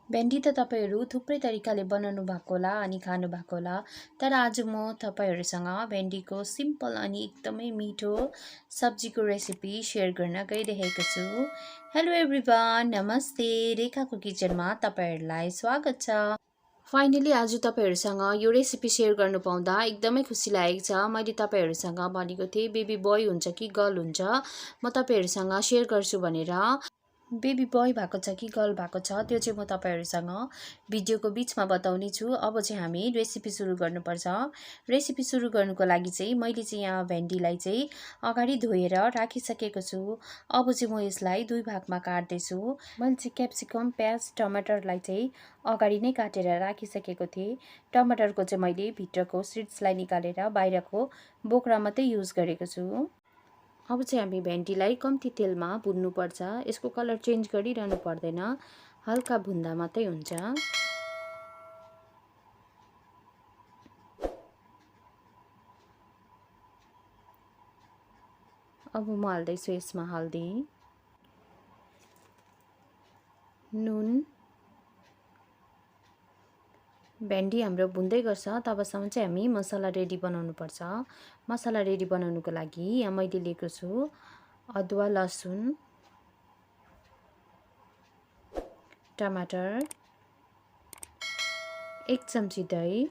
भेन्डी त तपाईहरु थुप्रै तरिकाले बनाउनु भएको होला अनि खानु भएको होला। तर आज म तपाईहरुसँग भेन्डीको सिम्पल अनि एकदमै मिठो सब्जीको रेसिपी शेयर गर्न गइरहेको छु। हेलो एभ्रिवान, नमस्ते। रेखाको किचनमा तपाईहरुलाई स्वागत छ। फाइनली आज तपाईहरुसँग यो रेसिपी शेयर गर्नु पाउँदा एकदमै खुसी लागेको छ। मैले तपाईहरुसँग भनेको थिएँ बेबी बोय हुन्छ कि गर्ल हुन्छ, म तपाईहरुसँग शेयर गर्छु भनेर। बेबी बोय भएको छ कि गर्ल भएको छ त्यो चाहिँ म तपाईहरुसँग भिडियोको बीचमा बताउने छु। अब चाहिँ हामी रेसिपी सुरु गर्नुपर्छ। रेसिपी सुरु गर्नुको लागि चाहिँ मैले चाहिँ यहाँ भेन्डीलाई चाहिँ अगाडि धोएर राखिसकेको छु। अब चाहिँ म यसलाई दुई भागमा काट्दै छु। मैले चाहिँ क्याप्सिकम, प्याज, टमाटरलाई चाहिँ अगाडि नै काटेर राखिसकेको थिएँ। टमाटरको चाहिँ मैले भित्रको सिड्सलाई निकालेर बाहिरको बोक्रा मात्रै युज गरेको छु। अब चाहिँ हामी भेन्डीलाई कम्ती तेलमा भुन्नुपर्छ। यसको कलर चेन्ज गरिरहनु पर्दैन, हल्का भुन्दा मात्रै हुन्छ। अब म हाल्दैछु यसमा हल्दी, नुन। भेन्डी हाम्रो भुन्दै गर्छ तबसम्म चाहिँ हामी मसला रेडी बनाउनु पर्छ। मसला रेडी बनाउनुको लागि यहाँ मैले लिएको छु अदुवा, लसुन, टमाटर, 1 चम्ची दही,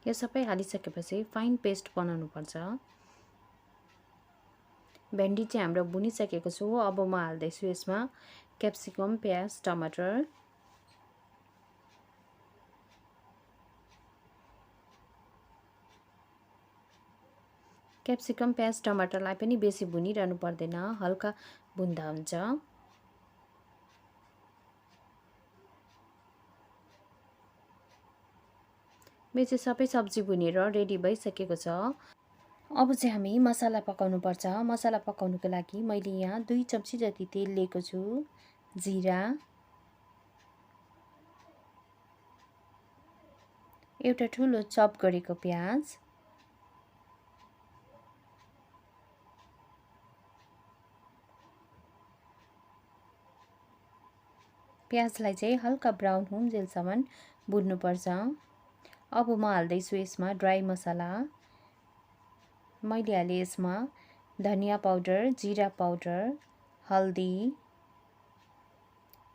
यो सबै हालिसकेपछि फाइन पेस्ट बनाउनु पर्छ। भेन्डी चाहिँ हाम्रो भुनिसकेको छु। अब म हाल्दैछु यसमा क्याप्सिकम, प्याज, टमाटर। क्याप्सिकम, प्याज, टमाटरलाई पनि बेसी भुनिरहनु पर्दैन, हल्का भुन्दा हुन्छ। मेरो चाहिँ सबै सब्जी भुनेर रेडी भइसकेको छ। अब चाहिँ हामी मसला पकाउनु पर्छ। मसला पकाउनुको लागि मैले यहाँ 2 चम्ची जति तेल लिएको छु, जिरा, एउटा ठुलो चप गरेको प्याज, प्याजलाई चाहिँ हल्का ब्राउन हुन्जेलसम्म भुन्नुपर्छ। अब म हाल्दैछु यसमा ड्राई मसला। मैले हालेँ यसमा धनिया पाउडर, जिरा पाउडर, हल्दी,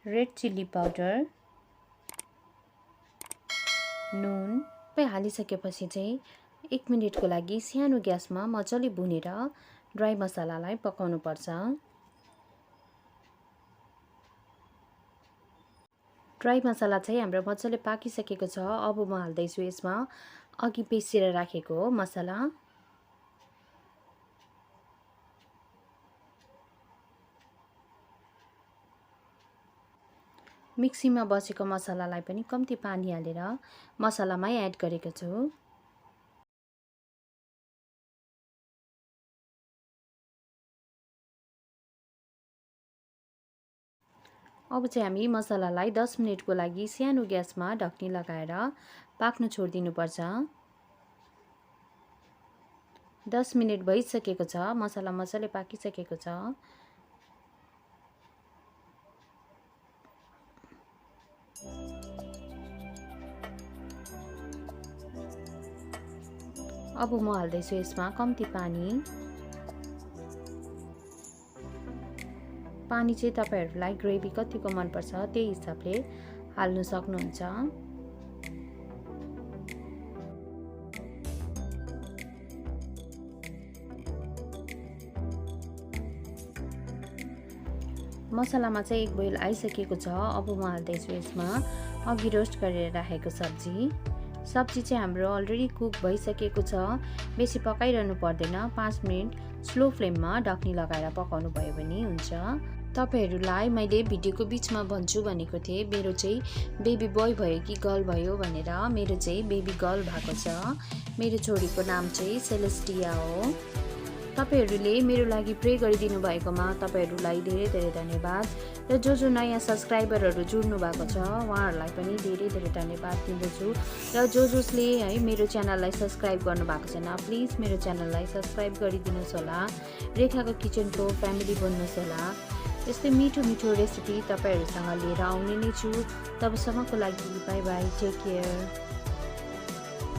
रेड चिल्ली पाउडर, नुन। सबै हालिसकेपछि चाहिँ 1 मिनेटको लागि सानो ग्यासमा मजाले भुनेर ड्राई मसलालाई पकाउनु पर्छ। ड्राई मसला चाहिँ हाम्रो मजाले पाकिसकेको छ। अब म हाल्दैछु यसमा अघि पिसेर राखेको मसला। मिक्सीमा बसेको मसलालाई पनि कम्ती पानी हालेर मसलामै एड गरेको छु। अब चाहिँ हामी मसलालाई 10 मिनेटको लागि सानो ग्यासमा ढक्नी लगाएर पाक्न छोडिदिनुपर्छ। 10 मिनेट भइसकेको छ, मसला मजाले पाकिसकेको छ। अब म हाल्दैछु यसमा कम्ती पानी। पानी चाहिँ तपाईहरुलाई ग्रेभी कतिको मनपर्छ त्यही हिसाबले हाल्नु सक्नुहुन्छ। मसलामा चाहिँ 1 बोइल आइसकेको छ। अब म हाल्दैछु यसमा अघि रोस्ट गरेर राखेको सब्जी। सब्जी चाहिँ हाम्रो अलरेडी कुक भइसकेको छ, बेसी पकाइरहनु पर्दैन। 5 मिनेट स्लो फ्लेममा ढक्नी लगाएर पकाउनु भयो भने हुन्छ। तपाईहरुलाई मैले भिडियोको बीचमा भन्छु भनेको थिएँ मेरो चाहिँ बेबी बोय भयो कि गर्ल भयो भनेर। मेरो चाहिँ बेबी गर्ल भएको छ। मेरो छोरीको नाम चाहिँ सेलेस्टिया हो। तपाईहरूले मेरो लागि प्रे गरिदिनु भएकोमा तपाईहरूलाई धेरै धेरै धन्यवाद। र जो नयाँ सब्सक्राइबरहरू जुड्नु भएको छ उहाँहरूलाई पनि धेरै धेरै धन्यवाद दिँदछु। र जसले है मेरो च्यानललाई सब्सक्राइब गर्नुभएको छैन प्लिज मेरो च्यानललाई सब्सक्राइब गरिदिनुहोस् होला। रेखाको किचनको फ्यामिली बन्नुहोस् होला। यस्तै मिठो मिठो रेसिपी तपाईहरूसँग लिएर आउने नै छु। तबसम्मको लागि बाई बाई, टेक केयर।